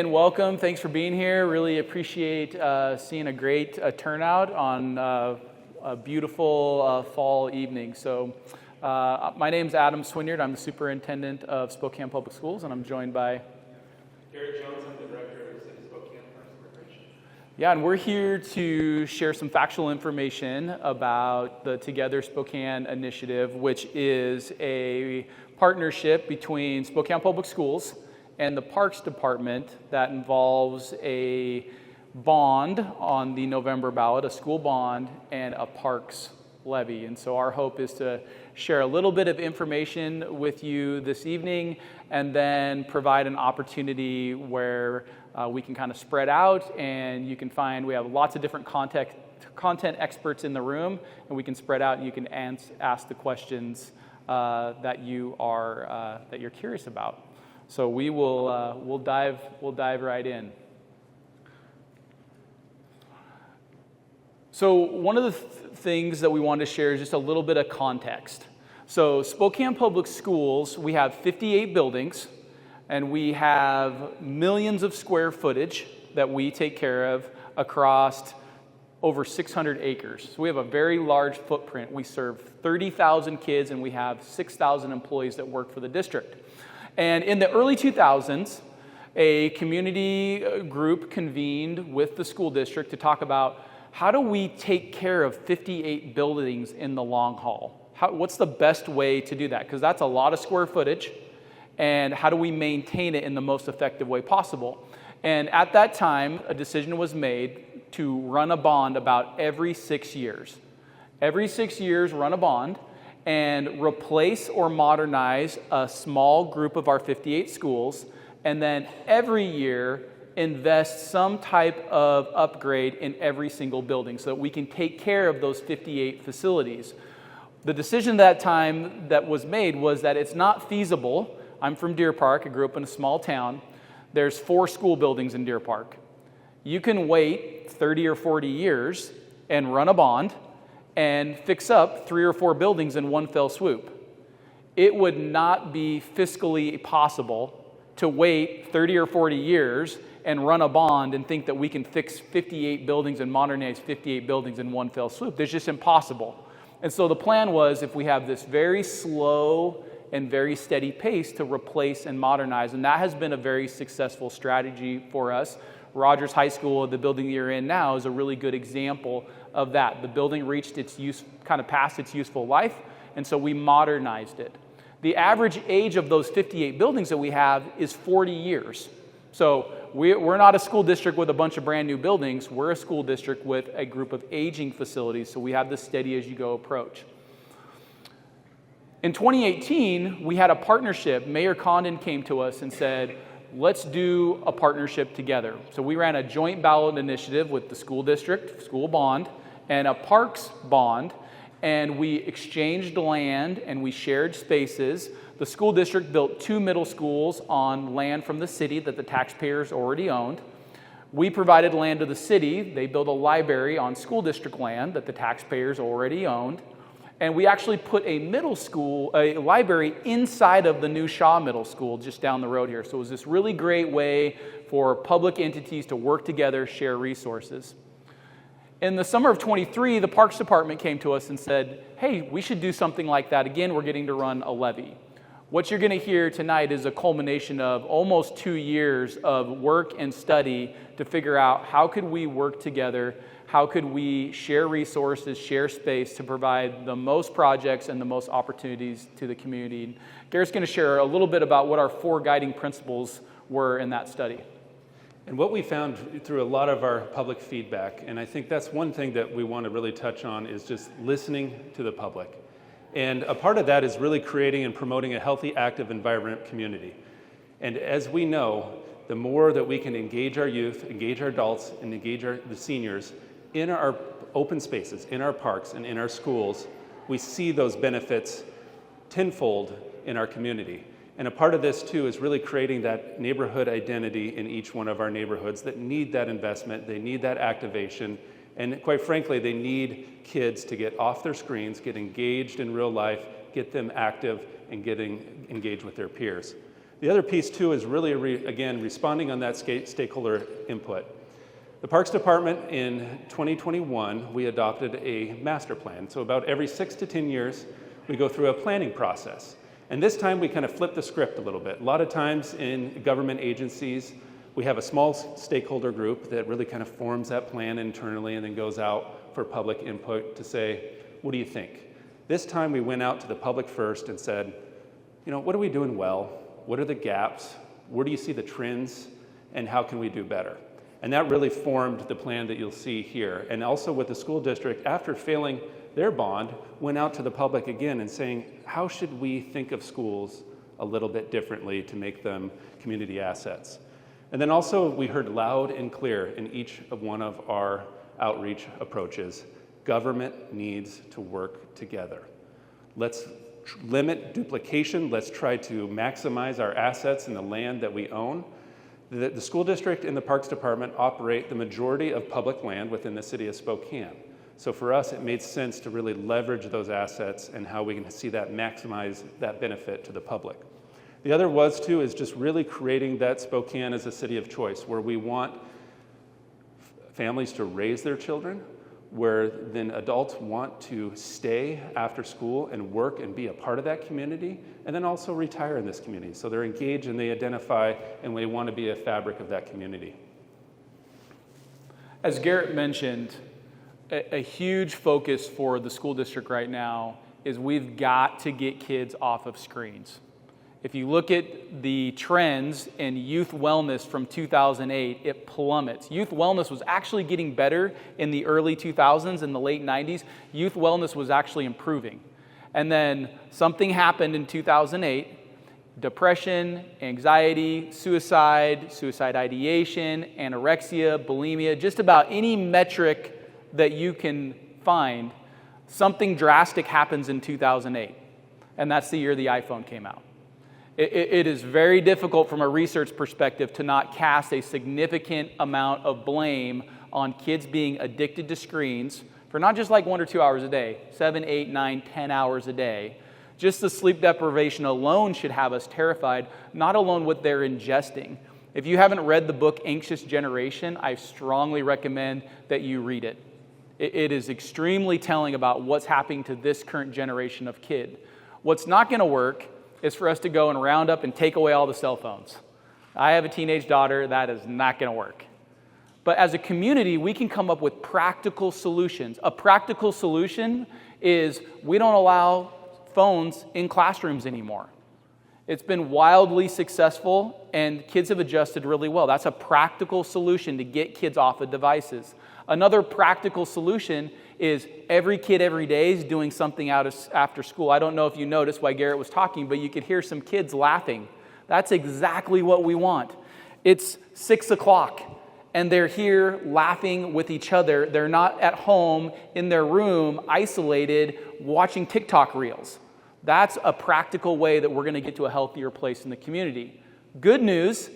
again, welcome. Thanks for being here. Really appreciate seeing a great turnout on a beautiful fall evening. So my name's Adam Swinyard. I'm the Superintendent of Spokane Public Schools, and I'm joined by Garrett, I'm the Director of City Spokane Parks and Recreation. Yeah, and we're here to share some factual information about the Together Spokane initiative, which is a partnership between Spokane Public Schools and the Parks Department that involves a bond on the November ballot, a school bond, and a parks levy. And so our hope is to share a little bit of information with you this evening and then provide an opportunity where we can kind of spread out and you can find, we have lots of different content experts in the room, and we can spread out and you can ask the questions that you're curious about. So we'll dive right in. So one of the things that we wanted to share is just a little bit of context. So Spokane Public Schools, we have 58 buildings, and we have millions of square footage that we take care of across over 600 acres. So we have a very large footprint. We serve 30,000 kids, and we have 6,000 employees that work for the district. And in the early 2000s, a community group convened with the school district to talk about how do we take care of 58 buildings in the long haul? What's the best way to do that? Because that's a lot of square footage, and how do we maintain it in the most effective way possible? And at that time, a decision was made to run a bond about every 6 years. Every 6 years, run a bond and replace or modernize a small group of our 58 schools, and then every year invest some type of upgrade in every single building so that we can take care of those 58 facilities. The decision that time that was made was that it's not feasible. I'm from Deer Park. I grew up in a small town. There's 4 school buildings in Deer Park. You can wait 30 or 40 years and run a bond and fix up 3 or 4 buildings in one fell swoop. It would not be fiscally possible to wait 30 or 40 years and run a bond and think that we can fix 58 buildings and modernize 58 buildings in one fell swoop. It's just impossible. And so the plan was, if we have this very slow and very steady pace, to replace and modernize, and that has been a very successful strategy for us. Rogers High School, the building you're in now, is a really good example of that. The building reached its past its useful life, and so we modernized it. The average age of those 58 buildings that we have is 40 years. So we're not a school district with a bunch of brand new buildings. We're a school district with a group of aging facilities, so we have the steady as you go approach. In 2018, we had a partnership. Mayor Condon came to us and said, let's do a partnership together. So we ran a joint ballot initiative with the school district, school bond, and a parks bond, and we exchanged land and we shared spaces. The school district built 2 middle schools on land from the city that the taxpayers already owned. We provided land to the city. They built a library on school district land that the taxpayers already owned. And we actually put a library inside of the new Shaw Middle School just down the road here. So it was this really great way for public entities to work together, share resources. In the summer of 23, the Parks Department came to us and said, hey, we should do something like that again. We're getting to run a levy. What you're going to hear tonight is a culmination of almost 2 years of work and study to figure out how could we work together. How could we share resources, share space to provide the most projects and the most opportunities to the community? Garrett's going to share a little bit about what our 4 guiding principles were in that study. And what we found through a lot of our public feedback, and I think that's one thing that we want to really touch on, is just listening to the public. And a part of that is really creating and promoting a healthy, active, and vibrant community. And as we know, the more that we can engage our youth, engage our adults, and engage the seniors in our open spaces, in our parks, and in our schools, we see those benefits tenfold in our community. And a part of this, too, is really creating that neighborhood identity in each one of our neighborhoods that need that investment, they need that activation, and quite frankly, they need kids to get off their screens, get engaged in real life, get them active, and getting engaged with their peers. The other piece too is really, again, responding on that stakeholder input. The Parks Department in 2021, we adopted a master plan. So about every 6 to 10 years, we go through a planning process. And this time we kind of flip the script a little bit. A lot of times in government agencies, we have a small stakeholder group that really kind of forms that plan internally and then goes out for public input to say, what do you think? This time we went out to the public first and said, what are we doing well? What are the gaps? Where do you see the trends? And how can we do better? And that really formed the plan that you'll see here. And also with the school district, after failing their bond, went out to the public again and saying, how should we think of schools a little bit differently to make them community assets? And then also we heard loud and clear in each of one of our outreach approaches, government needs to work together. Let's limit duplication. Let's try to maximize our assets in the land that we own. The school district and the Parks Department operate the majority of public land within the city of Spokane. So for us, it made sense to really leverage those assets and how we can see that maximize that benefit to the public. The other is just really creating that Spokane as a city of choice, where we want families to raise their children, where then adults want to stay after school and work and be a part of that community, and then also retire in this community. So they're engaged and they identify and they want to be a fabric of that community. As Garrett mentioned, a huge focus for the school district right now is we've got to get kids off of screens. If you look at the trends in youth wellness from 2008, it plummets. Youth wellness was actually getting better in the early 2000s and the late 90s. Youth wellness was actually improving. And then something happened in 2008. Depression, anxiety, suicide ideation, anorexia, bulimia, just about any metric that you can find, something drastic happens in 2008. And that's the year the iPhone came out. It is very difficult from a research perspective to not cast a significant amount of blame on kids being addicted to screens for not just like 1 or 2 hours a day, 7, 8, 9, 10 hours a day. Just the sleep deprivation alone should have us terrified, not alone what they're ingesting. If you haven't read the book Anxious Generation, I strongly recommend that you read it. It is extremely telling about what's happening to this current generation of kid. What's not going to work is for us to go and round up and take away all the cell phones. I have a teenage daughter. That is not going to work. But as a community, we can come up with practical solutions. A practical solution is we don't allow phones in classrooms anymore. It's been wildly successful, and kids have adjusted really well. That's a practical solution to get kids off of devices. Another practical solution is every kid every day is doing something after school. I don't know if you noticed while Garrett was talking, but you could hear some kids laughing. That's exactly what we want. It's 6 o'clock, and they're here laughing with each other. They're not at home in their room, isolated, watching TikTok reels. That's a practical way that we're going to get to a healthier place in the community. Good news,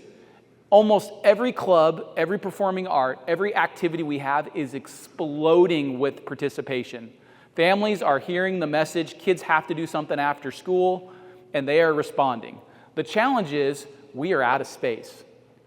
almost every club, every performing art, every activity we have is exploding with participation. Families are hearing the message, kids have to do something after school, and they are responding. The challenge is we are out of space.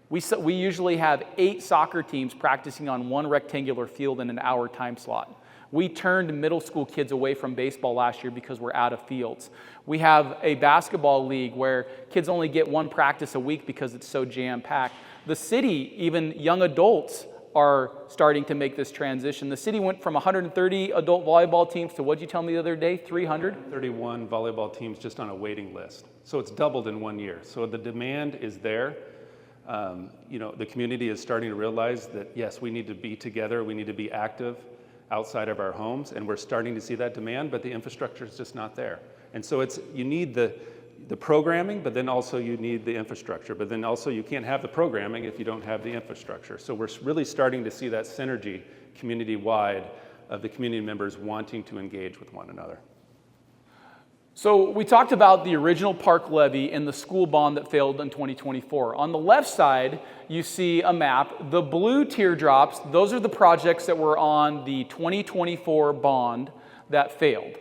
We usually have 8 soccer teams practicing on one rectangular field in an hour time slot. We turned middle school kids away from baseball last year because we're out of fields. We have a basketball league where kids only get 1 practice a week because it's so jam-packed. The city, even young adults, are starting to make this transition. The city went from 130 adult volleyball teams to, what'd you tell me the other day, 300? 31 volleyball teams just on a waiting list. So it's doubled in 1 year. So the demand is there. The community is starting to realize that, yes, we need to be together, we need to be active outside of our homes, and we're starting to see that demand, but the infrastructure is just not there. And so you need the programming, but then also you need the infrastructure. But then also you can't have the programming if you don't have the infrastructure. So we're really starting to see that synergy community-wide of the community members wanting to engage with one another. So we talked about the original park levy and the school bond that failed in 2024. On the left side, you see a map. The blue teardrops, those are the projects that were on the 2024 bond that failed.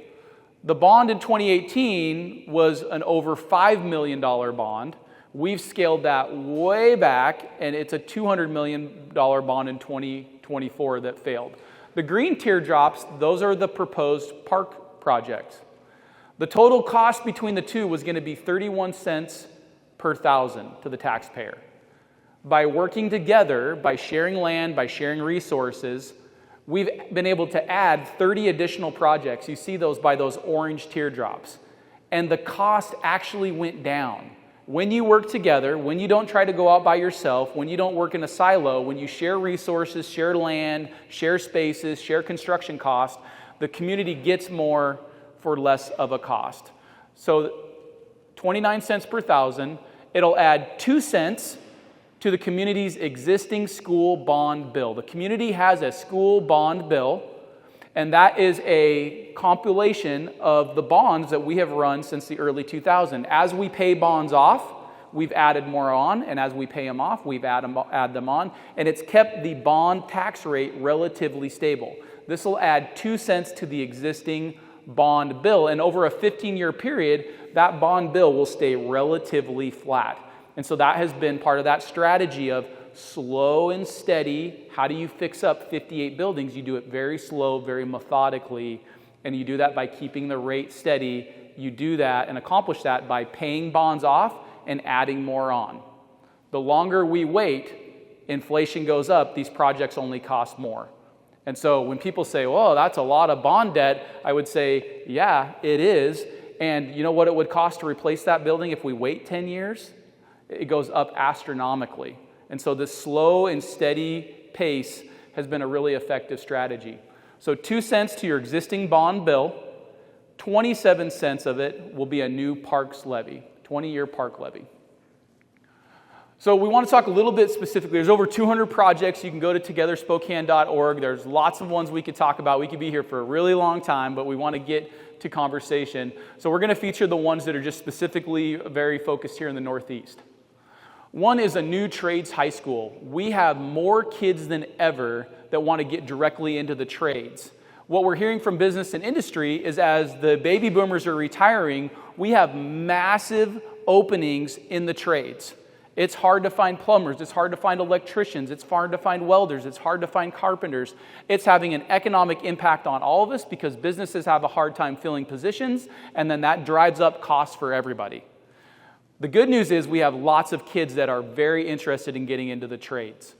The bond in 2018 was an over $5 million bond. We've scaled that way back, and it's a $200 million bond in 2024 that failed. The green teardrops, those are the proposed park projects. The total cost between the two was going to be 31 cents per thousand to the taxpayer. By working together, by sharing land, by sharing resources, we've been able to add 30 additional projects. You see those by those orange teardrops. And the cost actually went down. When you work together, when you don't try to go out by yourself, when you don't work in a silo, when you share resources, share land, share spaces, share construction costs, the community gets more for less of a cost. So 29 cents per thousand, it'll add 2 cents to the community's existing school bond bill. The community has a school bond bill, and that is a compilation of the bonds that we have run since the early 2000s. As we pay bonds off, we've added more on, and as we pay them off, we've add them on, and it's kept the bond tax rate relatively stable. This will add 2 cents to the existing bond bill, and over a 15-year period, that bond bill will stay relatively flat. And so that has been part of that strategy of slow and steady. How do you fix up 58 buildings? You do it very slow, very methodically, and you do that by keeping the rate steady. You do that and accomplish that by paying bonds off and adding more on. The longer we wait, inflation goes up, these projects only cost more. And so when people say, well, that's a lot of bond debt, I would say, yeah, it is. And you know what it would cost to replace that building if we wait 10 years? It goes up astronomically. And so this slow and steady pace has been a really effective strategy. So 2 cents to your existing bond bill, 27 cents of it will be a new parks levy, 20-year park levy. So we want to talk a little bit specifically. There's over 200 projects. You can go to togetherspokane.org. There's lots of ones we could talk about. We could be here for a really long time, but we want to get to conversation. So we're going to feature the ones that are just specifically very focused here in the Northeast. One is a new trades high school. We have more kids than ever that want to get directly into the trades. What we're hearing from business and industry is as the baby boomers are retiring, we have massive openings in the trades. It's hard to find plumbers, it's hard to find electricians, it's hard to find welders, it's hard to find carpenters. It's having an economic impact on all of us because businesses have a hard time filling positions, and then that drives up costs for everybody. The good news is we have lots of kids that are very interested in getting into the trades.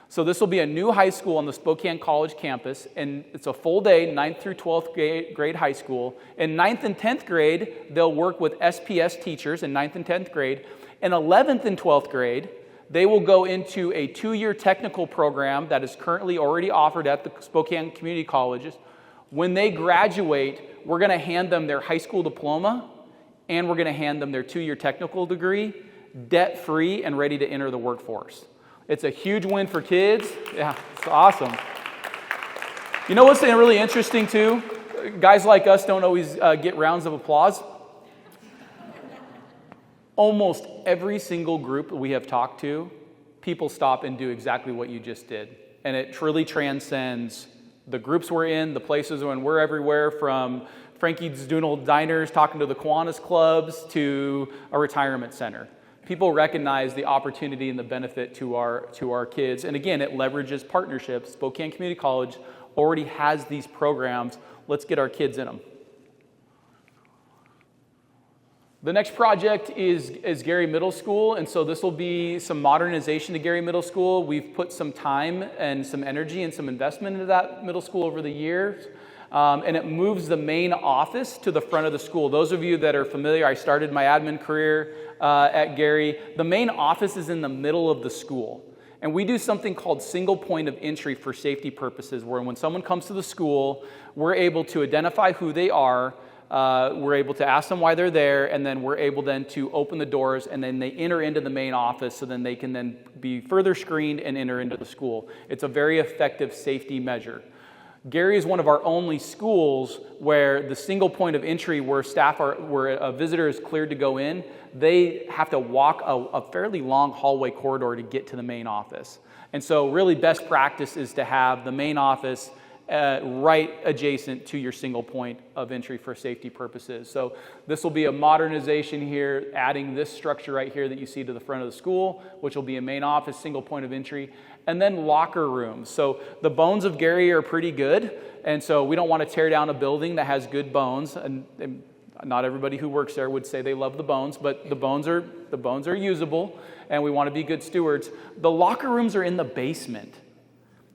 So this will be a new high school on the Spokane College campus, and it's a full day, 9th through 12th grade high school. In 9th and 10th grade, they'll work with SPS teachers in 9th and 10th grade. In 11th and 12th grade, they will go into a 2-year technical program that is currently already offered at the Spokane Community Colleges. When they graduate, we're going to hand them their high school diploma, and we're going to hand them their 2-year technical degree, debt-free and ready to enter the workforce. It's a huge win for kids. Yeah, it's awesome. You know what's really interesting too? Guys like us don't always get rounds of applause. Almost every single group we have talked to, people stop and do exactly what you just did. And it truly transcends the groups we're in, the places when we're everywhere, from Frankie's Doodle Diners, talking to the Kiwanis clubs, to a retirement center. People recognize the opportunity and the benefit to our kids. And again, it leverages partnerships. Spokane Community College already has these programs. Let's get our kids in them. The next project is Gary Middle School, and so this will be some modernization to Gary Middle School. We've put some time and some energy and some investment into that middle school over the years. And it moves the main office to the front of the school. Those of you that are familiar, I started my admin career at Gary. The main office is in the middle of the school. And we do something called single point of entry for safety purposes, where when someone comes to the school, we're able to identify who they are, we're able to ask them why they're there, and then we're able then to open the doors, and then they enter into the main office, so then they can then be further screened and enter into the school. It's a very effective safety measure. Gary is one of our only schools where the single point of entry where where a visitor is cleared to go in, they have to walk a fairly long hallway corridor to get to the main office. And so really best practice is to have the main office right adjacent to your single point of entry for safety purposes. So this will be a modernization here, adding this structure right here that you see to the front of the school, which will be a main office, single point of entry, and then locker rooms. So the bones of Gary are pretty good, and so we don't want to tear down a building that has good bones, and not everybody who works there would say they love the bones, but the bones are usable, and we want to be good stewards. The locker rooms are in the basement.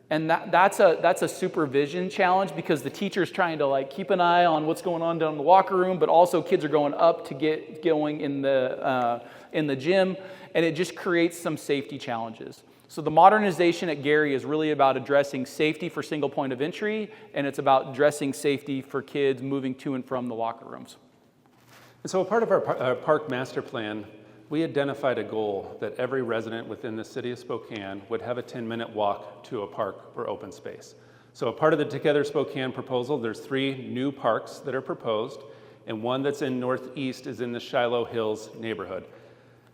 And that's a supervision challenge because the teacher's trying to keep an eye on what's going on down in the locker room, but also kids are going up to get going in the gym, and it just creates some safety challenges. So the modernization at Gary is really about addressing safety for single point of entry, and it's about addressing safety for kids moving to and from the locker rooms. And so a part of our park master plan, we identified a goal that every resident within the city of Spokane would have a 10-minute walk to a park or open space. So a part of the Together Spokane proposal, there's 3 new parks that are proposed, and one that's in Northeast is in the Shiloh Hills neighborhood.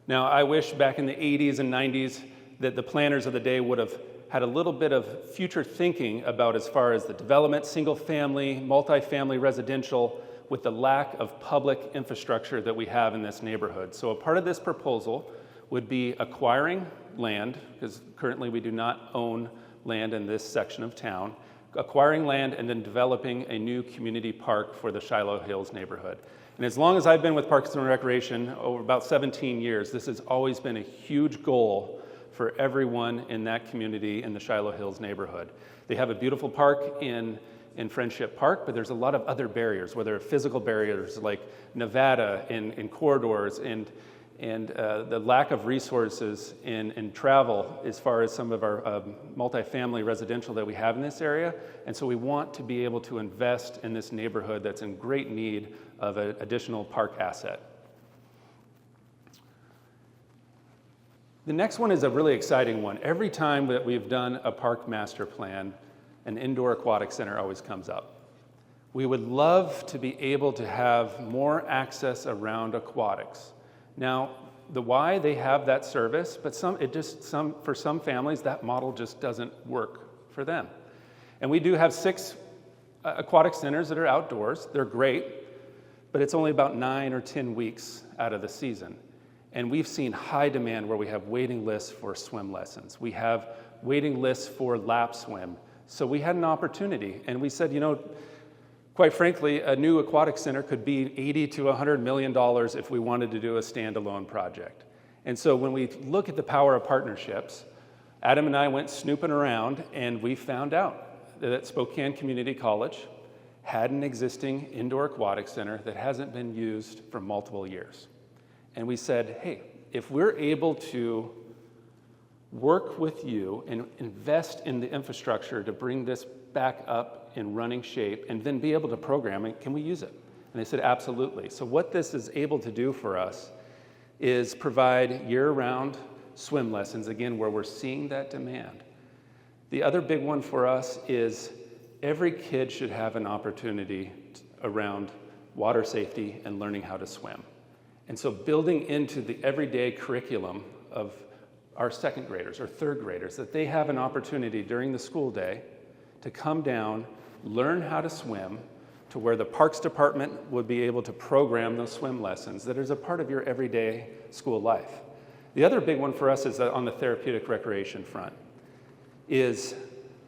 Now, I wish back in the 80s and 90s that the planners of the day would have had a little bit of future thinking about as far as the development, single-family, multifamily residential, with the lack of public infrastructure that we have in this neighborhood. So a part of this proposal would be acquiring land, because currently we do not own land in this section of town, acquiring land and then developing a new community park for the Shiloh Hills neighborhood. And as long as I've been with Parks and Recreation, over about 17 years, this has always been a huge goal for everyone in that community in the Shiloh Hills neighborhood. They have a beautiful park in Friendship Park, but there's a lot of other barriers, whether physical barriers like Nevada in corridors and the lack of resources in travel as far as some of our multifamily residential that we have in this area. And so we want to be able to invest in this neighborhood that's in great need of an additional park asset. The next one is a really exciting one. Every time that we've done a park master plan, an indoor aquatic center always comes up. We would love to be able to have more access around aquatics. Now, the why they have that service, but for some families, that model just doesn't work for them. And we do have 6 aquatic centers that are outdoors. They're great, but it's only about 9 or 10 weeks out of the season. And we've seen high demand where we have waiting lists for swim lessons. We have waiting lists for lap swim. So we had an opportunity, and we said, quite frankly, a new aquatic center could be $80 to $100 million if we wanted to do a standalone project. And so when we look at the power of partnerships, Adam and I went snooping around, and we found out that Spokane Community College had an existing indoor aquatic center that hasn't been used for multiple years. And we said, hey, if we're able to work with you and invest in the infrastructure to bring this back up in running shape and then be able to program it, can we use it? And they said, absolutely. So what this is able to do for us is provide year-round swim lessons, again, where we're seeing that demand. The other big one for us is every kid should have an opportunity around water safety and learning how to swim. And so building into the everyday curriculum of our second graders or third graders, that they have an opportunity during the school day to come down, learn how to swim, to where the Parks Department would be able to program those swim lessons that is a part of your everyday school life. The other big one for us is that on the therapeutic recreation front is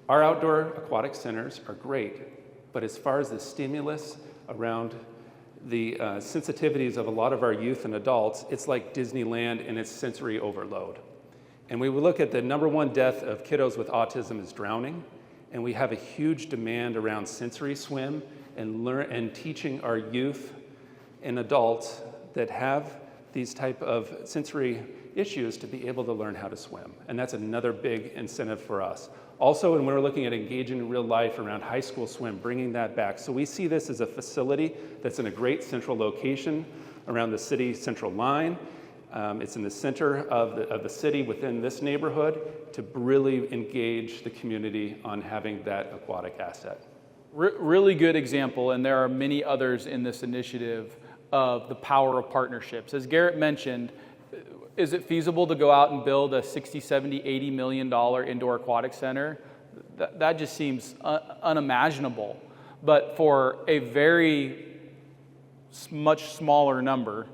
our outdoor aquatic centers are great, but as far as the stimulus around the sensitivities of a lot of our youth and adults, it's like Disneyland and its sensory overload. And we would look at the number 1 death of kiddos with autism is drowning, and we have a huge demand around sensory swim and teaching our youth and adults that have these type of sensory issues to be able to learn how to swim. And that's another big incentive for us. Also, when we're looking at engaging in real life around high school swim, bringing that back. So we see this as a facility that's in a great central location around the city central line. It's in the center of the city within this neighborhood to really engage the community on having that aquatic asset. Really good example, and there are many others in this initiative of the power of partnerships. As Garrett mentioned, is it feasible to go out and build a $60, $70, $80 million indoor aquatic center? that just seems unimaginable. But for a very much smaller number,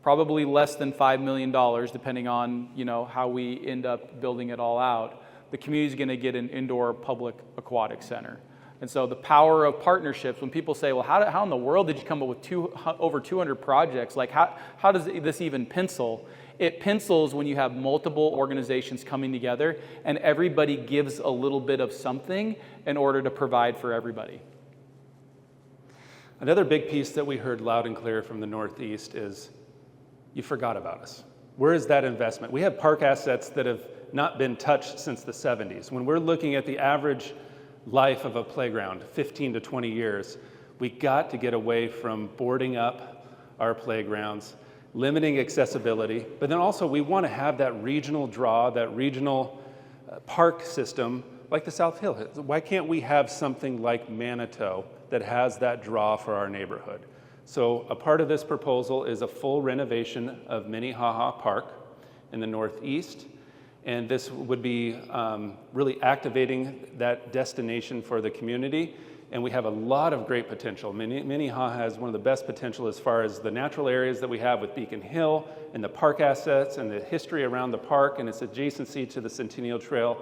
probably less than $5 million, depending on how we end up building it all out, the community is going to get an indoor public aquatic center. And so the power of partnerships, when people say, well, how in the world did you come up with over 200 projects? Like, how does this even pencil? It pencils when you have multiple organizations coming together and everybody gives a little bit of something in order to provide for everybody. Another big piece that we heard loud and clear from the Northeast is, you forgot about us. Where is that investment? We have park assets that have not been touched since the 70s. When we're looking at the average life of a playground, 15 to 20 years, we got to get away from boarding up our playgrounds, limiting accessibility, but then also we want to have that regional draw, that regional park system like the South Hill. Why can't we have something like Manitou that has that draw for our neighborhood? So a part of this proposal is a full renovation of Minnehaha Park in the Northeast. And this would be really activating that destination for the community. And we have a lot of great potential. Minnehaha has one of the best potential as far as the natural areas that we have with Beacon Hill and the park assets and the history around the park and its adjacency to the Centennial Trail.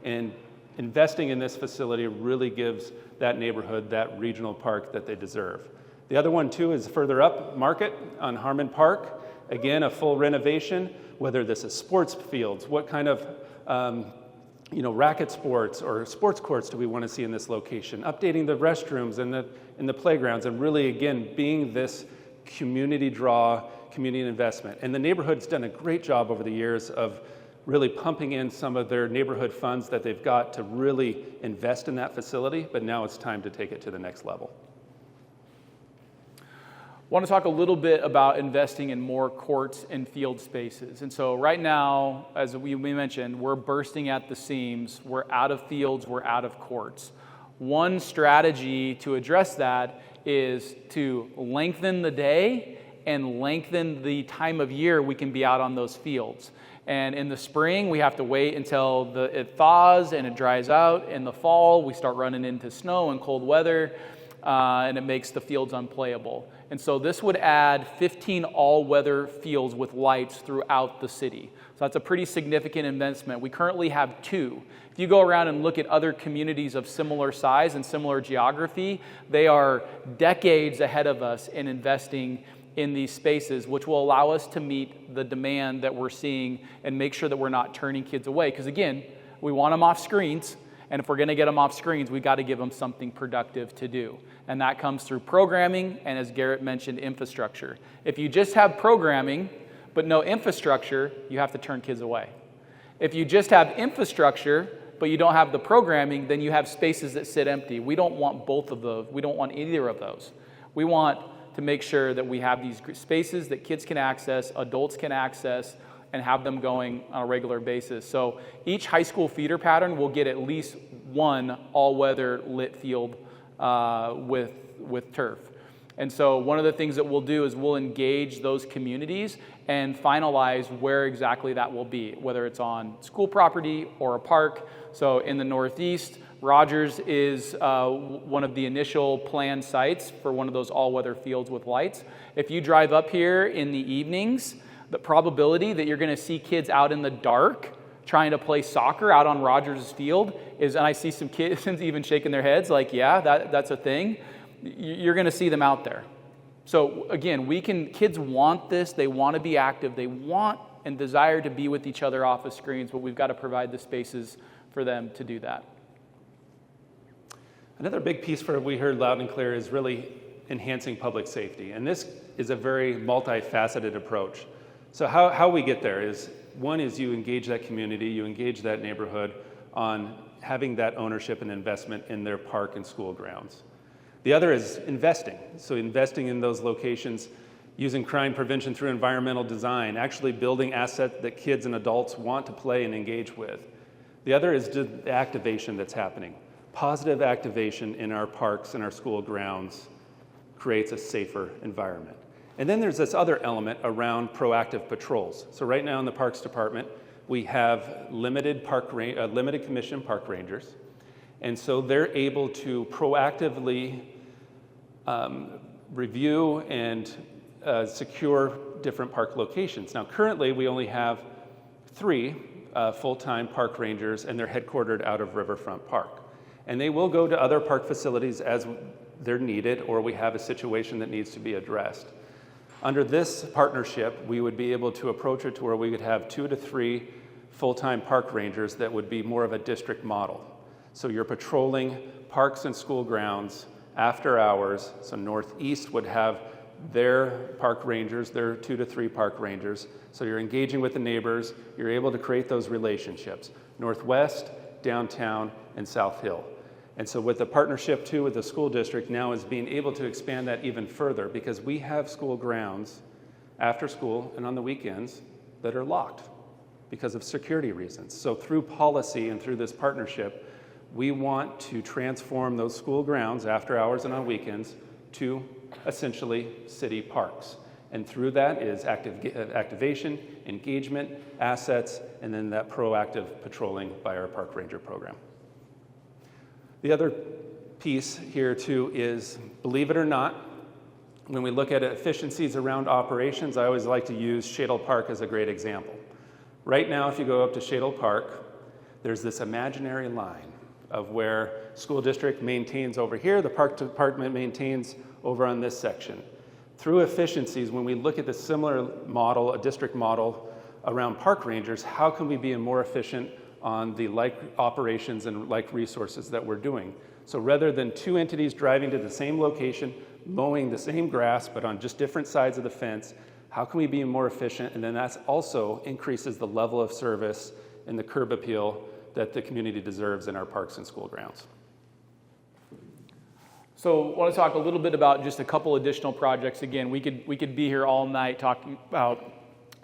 And investing in this facility really gives that neighborhood that regional park that they deserve. The other one too is further up Market on Harmon Park. Again, a full renovation, whether this is sports fields, what kind of racket sports or sports courts do we want to see in this location, updating the restrooms and the playgrounds, and really, again, being this community draw, community investment. And the neighborhood's done a great job over the years of really pumping in some of their neighborhood funds that they've got to really invest in that facility, but now it's time to take it to the next level. I want to talk a little bit about investing in more courts and field spaces. And so right now, as we mentioned, we're bursting at the seams. We're out of fields, we're out of courts. One strategy to address that is to lengthen the day and lengthen the time of year we can be out on those fields. And in the spring, we have to wait until it thaws and it dries out. In the fall, we start running into snow and cold weather, and it makes the fields unplayable. And so this would add 15 all-weather fields with lights throughout the city. So that's a pretty significant investment. We currently have 2. If you go around and look at other communities of similar size and similar geography, they are decades ahead of us in investing in these spaces, which will allow us to meet the demand that we're seeing and make sure that we're not turning kids away. Because again, we want them off screens, and if we're going to get them off screens, we've got to give them something productive to do. And that comes through programming and, as Garrett mentioned, infrastructure. If you just have programming but no infrastructure, you have to turn kids away. If you just have infrastructure but you don't have the programming, then you have spaces that sit empty. We don't want both of those. We don't want either of those. We want to make sure that we have these spaces that kids can access, adults can access, and have them going on a regular basis. So each high school feeder pattern will get at least one all-weather lit field with turf. And so one of the things that we'll do is we'll engage those communities and finalize where exactly that will be, whether it's on school property or a park. So in the Northeast, Rogers is one of the initial planned sites for one of those all-weather fields with lights. If you drive up here in the evenings, the probability that you're going to see kids out in the dark trying to play soccer out on Rogers Field is, and I see some kids even shaking their heads like, yeah, that's a thing. You're going to see them out there. So again, kids want this. They want to be active. They want and desire to be with each other off of screens, but we've got to provide the spaces for them to do that. Another big piece we heard loud and clear is really enhancing public safety. And this is a very multifaceted approach. So how we get there is, one is you engage that community, you engage that neighborhood on having that ownership and investment in their park and school grounds. The other is investing. So investing in those locations, using crime prevention through environmental design, actually building assets that kids and adults want to play and engage with. The other is the activation that's happening. Positive activation in our parks and our school grounds creates a safer environment. And then there's this other element around proactive patrols. So right now in the Parks Department, we have limited commission park rangers, And so they're able to proactively review and secure different park locations. Now, currently, we only have 3 full-time park rangers, and they're headquartered out of Riverfront Park. And they will go to other park facilities as they're needed, or we have a situation that needs to be addressed. Under this partnership, we would be able to approach it to where we could have 2 to 3 full-time park rangers that would be more of a district model. So you're patrolling parks and school grounds after hours. So Northeast would have their park rangers, their 2 to 3 park rangers. So you're engaging with the neighbors, you're able to create those relationships. Northwest, downtown, and South Hill. And so with the partnership too with the school district now is being able to expand that even further, because we have school grounds after school and on the weekends that are locked because of security reasons. So through policy and through this partnership, we want to transform those school grounds after hours and on weekends to essentially city parks. And through that is activation, engagement, assets, and then that proactive patrolling by our park ranger program. The other piece here too is, believe it or not, when we look at efficiencies around operations, I always like to use Shadle Park as a great example. Right now, if you go up to Shadle Park, there's this imaginary line of where school district maintains over here, the park department maintains over on this section. Through efficiencies, when we look at the similar model, a district model around park rangers, how can we be more efficient on the like operations and like resources that we're doing? So rather than 2 entities driving to the same location, mowing the same grass, but on just different sides of the fence, how can we be more efficient? And then that also increases the level of service and the curb appeal that the community deserves in our parks and school grounds. So I want to talk a little bit about just a couple additional projects. Again, we could be here all night talking about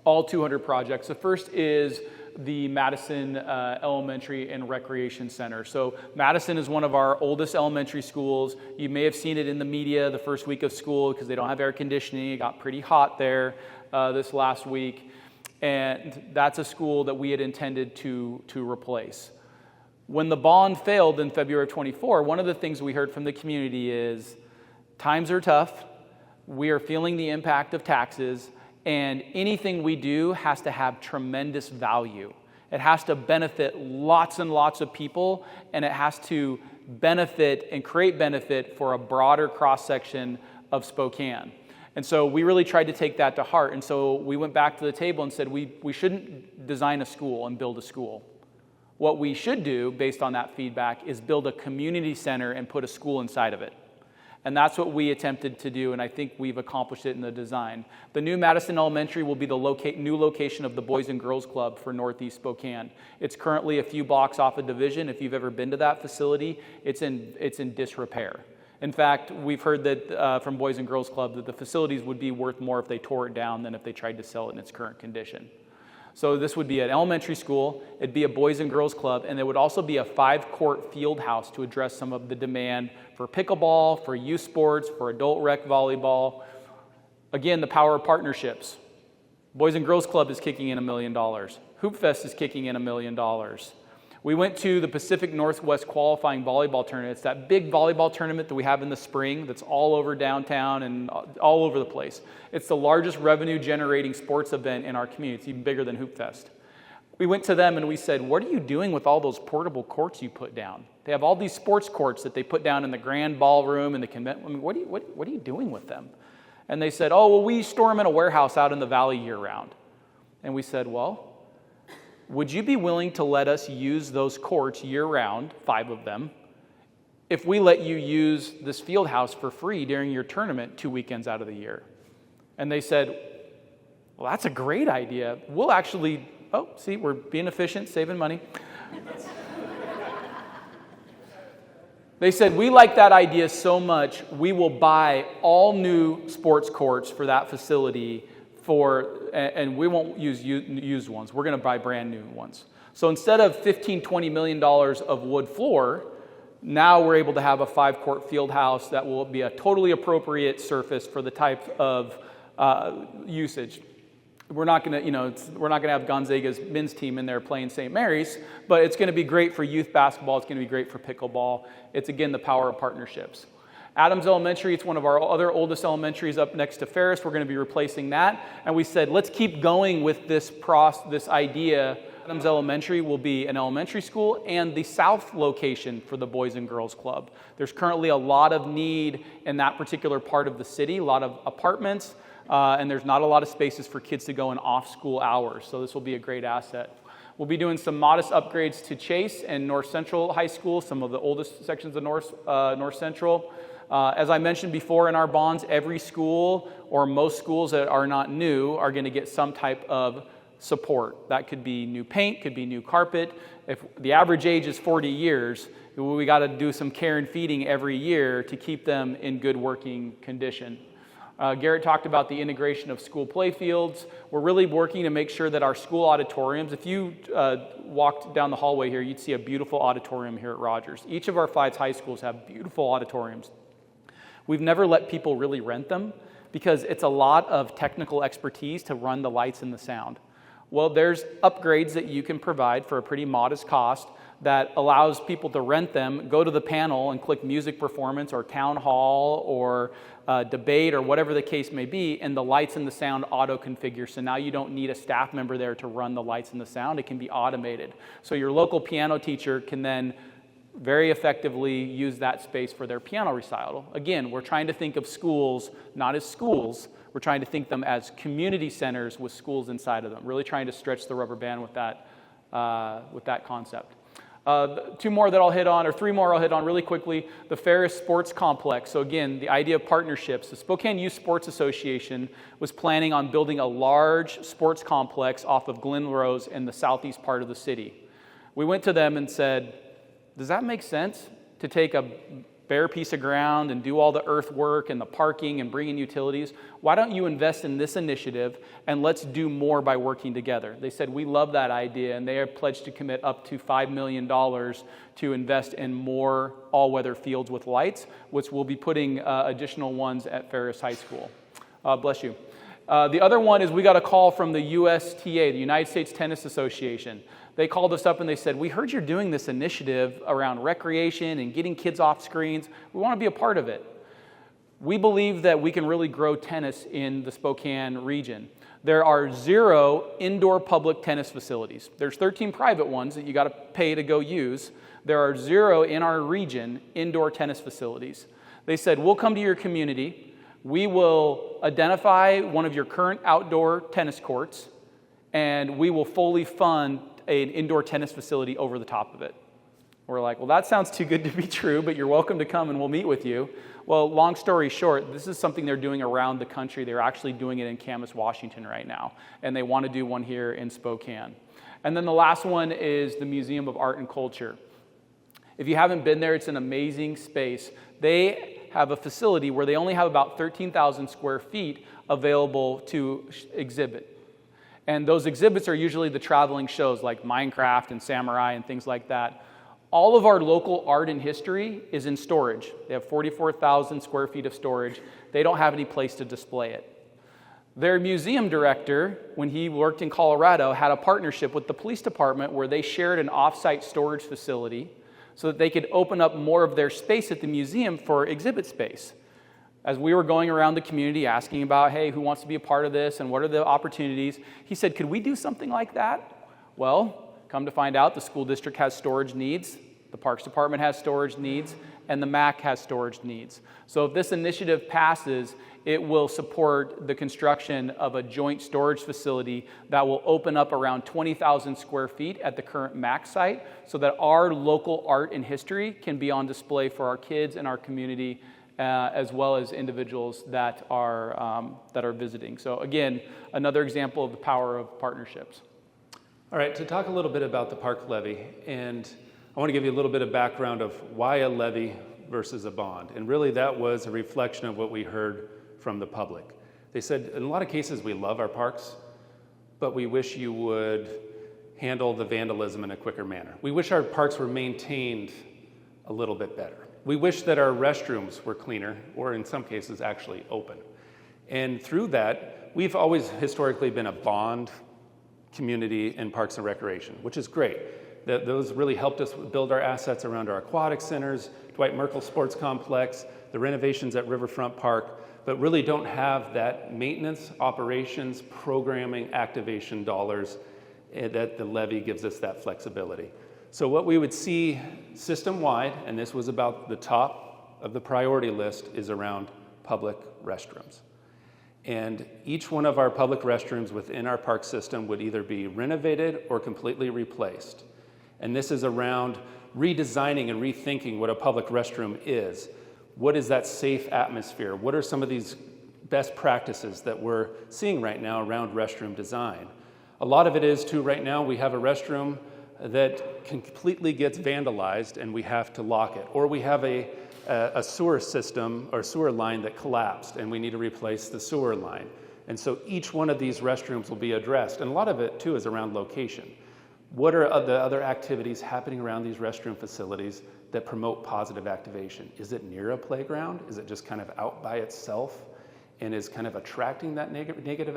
all 200 projects. The first is the Madison Elementary and Recreation Center. So Madison is one of our oldest elementary schools. You may have seen it in the media the first week of school because they don't have air conditioning. It got pretty hot there this last week. And that's a school that we had intended to replace. When the bond failed in February of 24, one of the things we heard from the community is times are tough. We are feeling the impact of taxes. And anything we do has to have tremendous value. It has to benefit lots and lots of people, and it has to benefit and create benefit for a broader cross-section of Spokane. And so we really tried to take that to heart. And so we went back to the table and said we shouldn't design a school and build a school. What we should do, based on that feedback, is build a community center and put a school inside of it. And that's what we attempted to do, and I think we've accomplished it in the design. The new Madison Elementary will be the new location of the Boys and Girls Club for Northeast Spokane. It's currently a few blocks off of Division. If you've ever been to that facility, it's in disrepair. In fact, we've heard that from Boys and Girls Club that the facilities would be worth more if they tore it down than if they tried to sell it in its current condition. So this would be an elementary school, it'd be a Boys and Girls Club, and there would also be a 5-court field house to address some of the demand for pickleball, for youth sports, for adult rec volleyball. Again, the power of partnerships. Boys and Girls Club is kicking in $1 million. Hoop Fest is kicking in $1 million. We went to the Pacific Northwest qualifying volleyball tournament. It's that big volleyball tournament that we have in the spring that's all over downtown and all over the place. It's the largest revenue-generating sports event in our community. It's even bigger than Hoop Fest. We went to them and we said, what are you doing with all those portable courts you put down? They have all these sports courts that they put down in the grand ballroom and the convention. I mean, what are you doing with them? And they said, oh, well, we store them in a warehouse out in the valley year-round. And we said, well, would you be willing to let us use those courts year-round, 5 of them, if we let you use this field house for free during your tournament 2 weekends out of the year? And they said, well, that's a great idea. We'll actually, oh, see, we're being efficient, saving money. They said, we like that idea so much, we will buy all new sports courts for that facility and we won't use used ones. We're going to buy brand new ones. So instead of $15-20 million of wood floor, now we're able to have a 5-court field house that will be a totally appropriate surface for the type of usage. we're not going to, we're not going to have Gonzaga's men's team in there playing St. Mary's, but it's going to be great for youth basketball. It's going to be great for pickleball. It's, again, the power of partnerships. Adams Elementary, it's one of our other oldest elementaries up next to Ferris. We're going to be replacing that. And we said, let's keep going with this idea. Adams Elementary will be an elementary school and the south location for the Boys and Girls Club. There's currently a lot of need in that particular part of the city, a lot of apartments, and there's not a lot of spaces for kids to go in off-school hours, so this will be a great asset. We'll be doing some modest upgrades to Chase and North Central High School, some of the oldest sections of North Central. As I mentioned before in our bonds, every school or most schools that are not new are going to get some type of support. That could be new paint, could be new carpet. If the average age is 40 years, we got to do some care and feeding every year to keep them in good working condition. Garrett talked about the integration of school play fields. We're really working to make sure that our school auditoriums, if you walked down the hallway here, you'd see a beautiful auditorium here at Rogers. Each of our 5 high schools have beautiful auditoriums. We've never let people really rent them because it's a lot of technical expertise to run the lights and the sound. Well, there's upgrades that you can provide for a pretty modest cost that allows people to rent them, go to the panel and click music performance or town hall or debate or whatever the case may be, and the lights and the sound auto-configure. So now you don't need a staff member there to run the lights and the sound. It can be automated. So your local piano teacher can then very effectively use that space for their piano recital. Again, we're trying to think of schools not as schools. We're trying to think them as community centers with schools inside of them, really trying to stretch the rubber band with that concept. 2 more that I'll hit on, or 3 more I'll hit on really quickly. The Ferris Sports Complex. So again, the idea of partnerships. The Spokane Youth Sports Association was planning on building a large sports complex off of Glen Rose in the southeast part of the city. We went to them and said, does that make sense to take a bare piece of ground and do all the earthwork and the parking and bring in utilities? Why don't you invest in this initiative and let's do more by working together? They said, we love that idea, and they are pledged to commit up to $5 million to invest in more all-weather fields with lights, which we'll be putting additional ones at Ferris High School. Bless you. The other one is we got a call from the USTA, the United States Tennis Association. They called us up and they said, we heard you're doing this initiative around recreation and getting kids off screens. We want to be a part of it. We believe that we can really grow tennis in the Spokane region. There are 0 indoor public tennis facilities. There's 13 private ones that you got to pay to go use. There are 0 in our region indoor tennis facilities. They said, we'll come to your community. We will identify one of your current outdoor tennis courts, and we will fully fund an indoor tennis facility over the top of it. We're like, well, that sounds too good to be true, but you're welcome to come and we'll meet with you. Well, long story short, this is something they're doing around the country. They're actually doing it in Camas, Washington right now, and they want to do one here in Spokane. And then the last one is the Museum of Art and Culture. If you haven't been there, it's an amazing space. They have a facility where they only have about 13,000 square feet available to exhibit. And those exhibits are usually the traveling shows like Minecraft and Samurai and things like that. All of our local art and history is in storage. They have 44,000 square feet of storage. They don't have any place to display it. Their museum director, when he worked in Colorado, had a partnership with the police department where they shared an off-site storage facility so that they could open up more of their space at the museum for exhibit space. As we were going around the community asking about, hey, who wants to be a part of this and what are the opportunities, he said, could we do something like that? Well, come to find out, the school district has storage needs, the Parks Department has storage needs, and the MAC has storage needs. So if this initiative passes, it will support the construction of a joint storage facility that will open up around 20,000 square feet at the current MAC site so that our local art and history can be on display for our kids and our community as well as individuals that are visiting. So again, another example of the power of partnerships. All right, to talk a little bit about the park levy, and I want to give you a little bit of background of why a levy versus a bond. And really that was a reflection of what we heard from the public. They said, in a lot of cases, we love our parks, but we wish you would handle the vandalism in a quicker manner. We wish our parks were maintained a little bit better. We wish that our restrooms were cleaner, or in some cases actually open. And through that, we've always historically been a bond community in Parks and Recreation, which is great. Those really helped us build our assets around our aquatic centers, Dwight Merkle Sports Complex, the renovations at Riverfront Park, but really don't have that maintenance, operations, programming, activation dollars that the levy gives us that flexibility. So what we would see system-wide, and this was about the top of the priority list, is around public restrooms. And each one of our public restrooms within our park system would either be renovated or completely replaced. And this is around redesigning and rethinking what a public restroom is. What is that safe atmosphere? What are some of these best practices that we're seeing right now around restroom design? A lot of it is too, right now we have a restroom that completely gets vandalized and we have to lock it. Or we have a sewer system or sewer line that collapsed and we need to replace the sewer line. And so each one of these restrooms will be addressed. And a lot of it too is around location. What are the other activities happening around these restroom facilities that promote positive activation? Is it near a playground? Is it just kind of out by itself and is kind of attracting that negative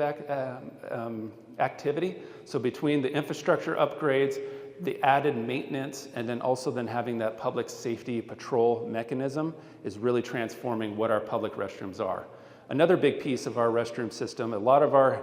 activity? So between the infrastructure upgrades, the added maintenance, and then also then having that public safety patrol mechanism is really transforming what our public restrooms are. Another big piece of our restroom system, a lot of our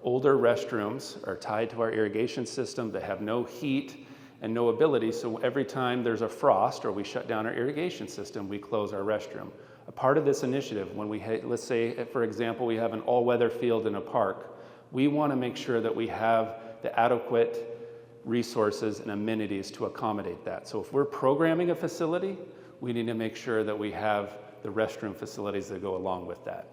older restrooms are tied to our irrigation system that have no heat and no ability, so every time there's a frost or we shut down our irrigation system, we close our restroom. A part of this initiative, when let's say, for example, we have an all-weather field in a park, we want to make sure that we have the adequate resources and amenities to accommodate that. So if we're programming a facility, we need to make sure that we have the restroom facilities that go along with that.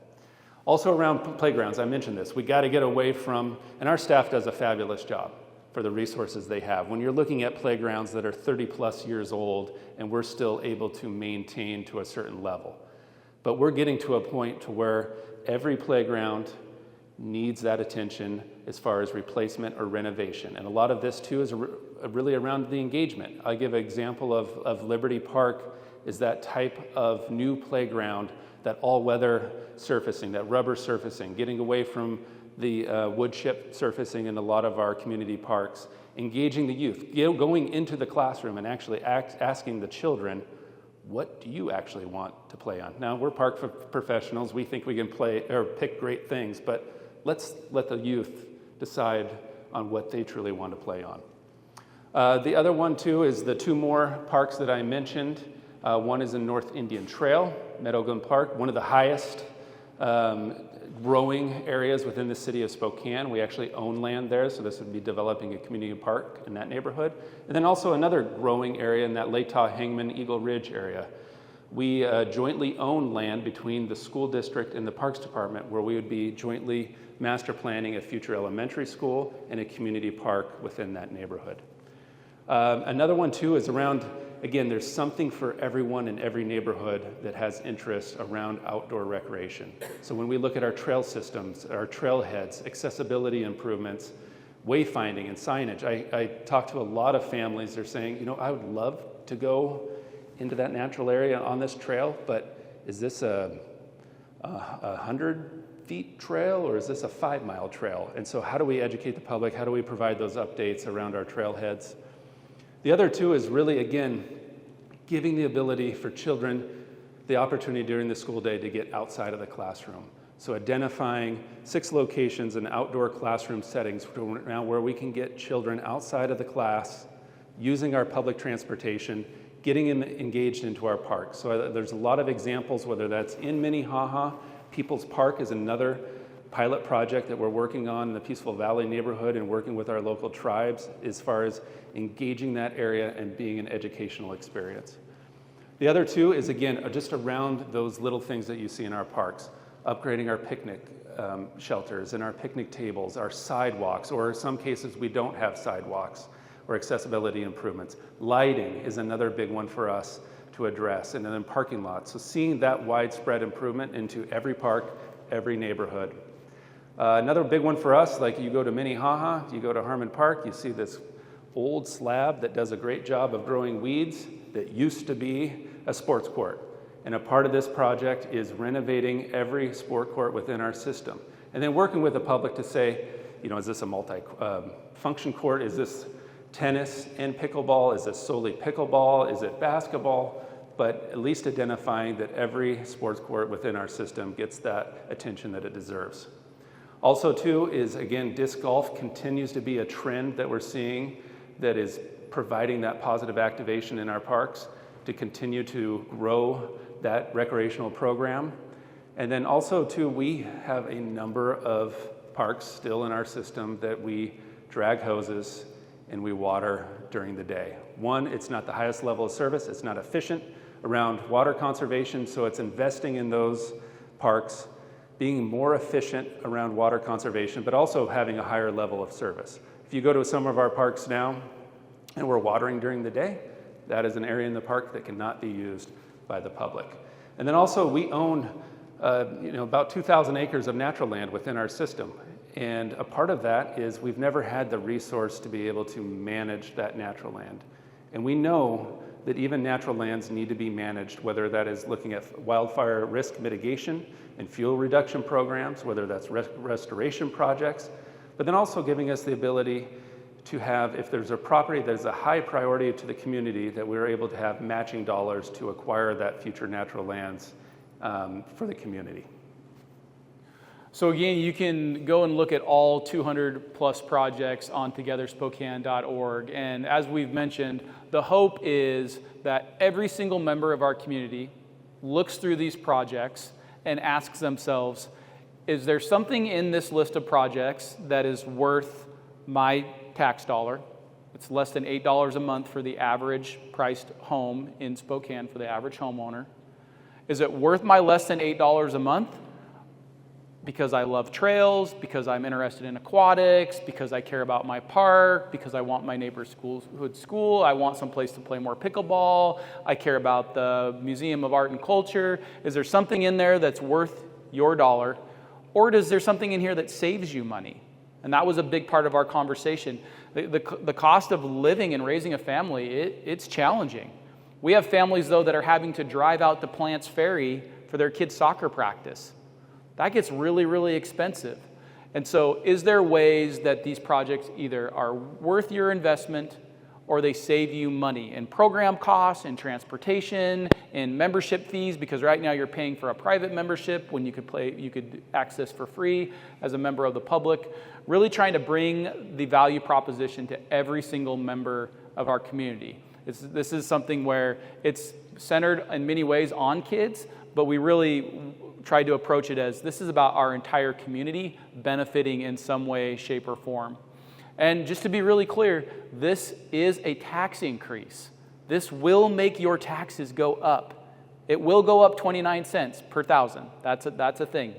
Also around playgrounds, I mentioned this, we got to get away from, and our staff does a fabulous job for the resources they have. When you're looking at playgrounds that are 30 plus years old and we're still able to maintain to a certain level. But we're getting to a point to where every playground needs that attention as far as replacement or renovation. And a lot of this too is really around the engagement. I give an example of Liberty Park is that type of new playground, that all-weather surfacing, that rubber surfacing, getting away from the wood chip surfacing in a lot of our community parks, engaging the youth, going into the classroom and actually asking the children, what do you actually want to play on? Now, we're park professionals. We think we can play or pick great things, but let's let the youth decide on what they truly want to play on. The other one, too, is the two more parks that I mentioned. One is in North Indian Trail, Meadowglen Park, one of the highest growing areas within the city of Spokane. We actually own land there, so this would be developing a community park in that neighborhood. And then also another growing area in that Latah, Hangman, Eagle Ridge area. We jointly own land between the school district and the Parks Department where we would be jointly master planning a future elementary school and a community park within that neighborhood. Another one too is around, again, there's something for everyone in every neighborhood that has interest around outdoor recreation. So when we look at our trail systems, our trailheads, accessibility improvements, wayfinding and signage, I talk to a lot of families, they're saying, you know, I would love to go into that natural area on this trail, but is this a 100-feet trail or is this a 5-mile trail? And so how do we educate the public? How do we provide those updates around our trailheads? The other two is really, again, giving the ability for children the opportunity during the school day to get outside of the classroom. So identifying 6 locations in outdoor classroom settings now where we can get children outside of the class, using our public transportation, getting them engaged into our parks. So there's a lot of examples, whether that's in Minnehaha, People's Park is another pilot project that we're working on in the Peaceful Valley neighborhood and working with our local tribes as far as engaging that area and being an educational experience. The other two is, again, just around those little things that you see in our parks, upgrading our picnic shelters and our picnic tables, our sidewalks, or in some cases we don't have sidewalks, or accessibility improvements. Lighting is another big one for us to address, and then parking lots. So seeing that widespread improvement into every park, every neighborhood. Another big one for us, like you go to Minnehaha, you go to Harmon Park, you see this old slab that does a great job of growing weeds that used to be a sports court. And a part of this project is renovating every sport court within our system. And then working with the public to say, is this a multi-function court? Is this tennis and pickleball? Is this solely pickleball? Is it basketball? But at least identifying that every sports court within our system gets that attention that it deserves. Also, too, is again, disc golf continues to be a trend that we're seeing that is providing that positive activation in our parks to continue to grow that recreational program. And then also, too, we have a number of parks still in our system that we drag hoses and we water during the day. One, it's not the highest level of service, it's not efficient around water conservation, so it's investing in those parks, being more efficient around water conservation, but also having a higher level of service. If you go to some of our parks now and we're watering during the day, that is an area in the park that cannot be used by the public. And then also we own about 2,000 acres of natural land within our system. And a part of that is we've never had the resource to be able to manage that natural land. And we know that even natural lands need to be managed, whether that is looking at wildfire risk mitigation and fuel reduction programs, whether that's restoration projects, but then also giving us the ability to have, if there's a property that is a high priority to the community, that we're able to have matching dollars to acquire that future natural lands for the community. So again, you can go and look at all 200 plus projects on togetherspokane.org. And as we've mentioned, the hope is that every single member of our community looks through these projects and asks themselves, is there something in this list of projects that is worth my tax dollar? It's less than $8 a month for the average priced home in Spokane for the average homeowner. Is it worth my less than $8 a month? Because I love trails, because I'm interested in aquatics, because I care about my park, because I want my neighbor's school, I want some place to play more pickleball, I care about the Museum of Art and Culture. Is there something in there that's worth your dollar? Or is there something in here that saves you money? And that was a big part of our conversation. The cost of living and raising a family, it's challenging. We have families, though, that are having to drive out to Plants Ferry for their kids' soccer practice. That gets really, really expensive. And so is there ways that these projects either are worth your investment or they save you money in program costs, in transportation, in membership fees, because right now you're paying for a private membership when you could access for free as a member of the public. Really trying to bring the value proposition to every single member of our community. This is something where it's centered in many ways on kids, but we really tried to approach it as this is about our entire community benefiting in some way, shape, or form. And just to be really clear, this is a tax increase. This will make your taxes go up. It will go up 29 cents per thousand. That's a thing.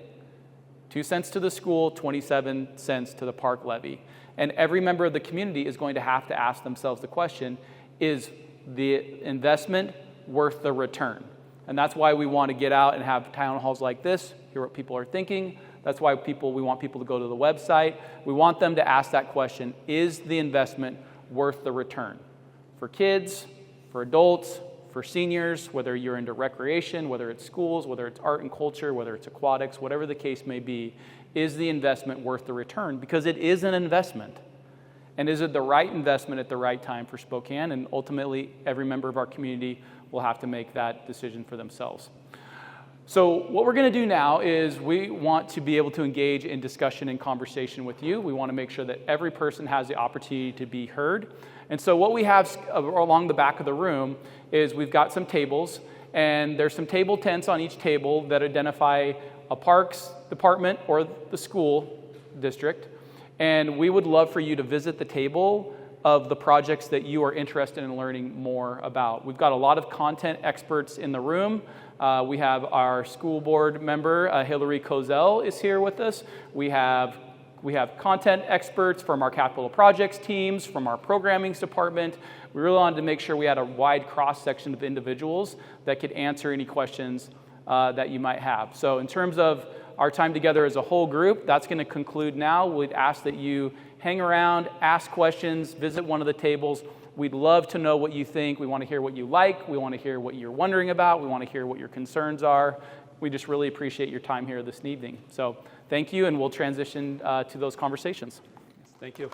2 cents to the school, 27 cents to the park levy. And every member of the community is going to have to ask themselves the question, is the investment worth the return? And that's why we want to get out and have town halls like this, hear what people are thinking. That's why we want people to go to the website. We want them to ask that question, is the investment worth the return? For kids, for adults, for seniors, whether you're into recreation, whether it's schools, whether it's art and culture, whether it's aquatics, whatever the case may be, is the investment worth the return? Because it is an investment. And is it the right investment at the right time for Spokane? And ultimately, every member of our community will have to make that decision for themselves. So what we're going to do now is we want to be able to engage in discussion and conversation with you. We want to make sure that every person has the opportunity to be heard. And so what we have along the back of the room is we've got some tables, and there's some table tents on each table that identify a parks department or the school district. And we would love for you to visit the table of the projects that you are interested in learning more about. We've got a lot of content experts in the room. We have our school board member, Hillary Kozel, is here with us. We have content experts from our capital projects teams, from our programming department. We really wanted to make sure we had a wide cross-section of individuals that could answer any questions that you might have. So in terms of our time together as a whole group, that's going to conclude now. We'd ask that you hang around, ask questions, visit one of the tables. We'd love to know what you think. We want to hear what you like. We want to hear what you're wondering about. We want to hear what your concerns are. we just really appreciate your time here this evening. So thank you, and we'll transition to those conversations. Thank you.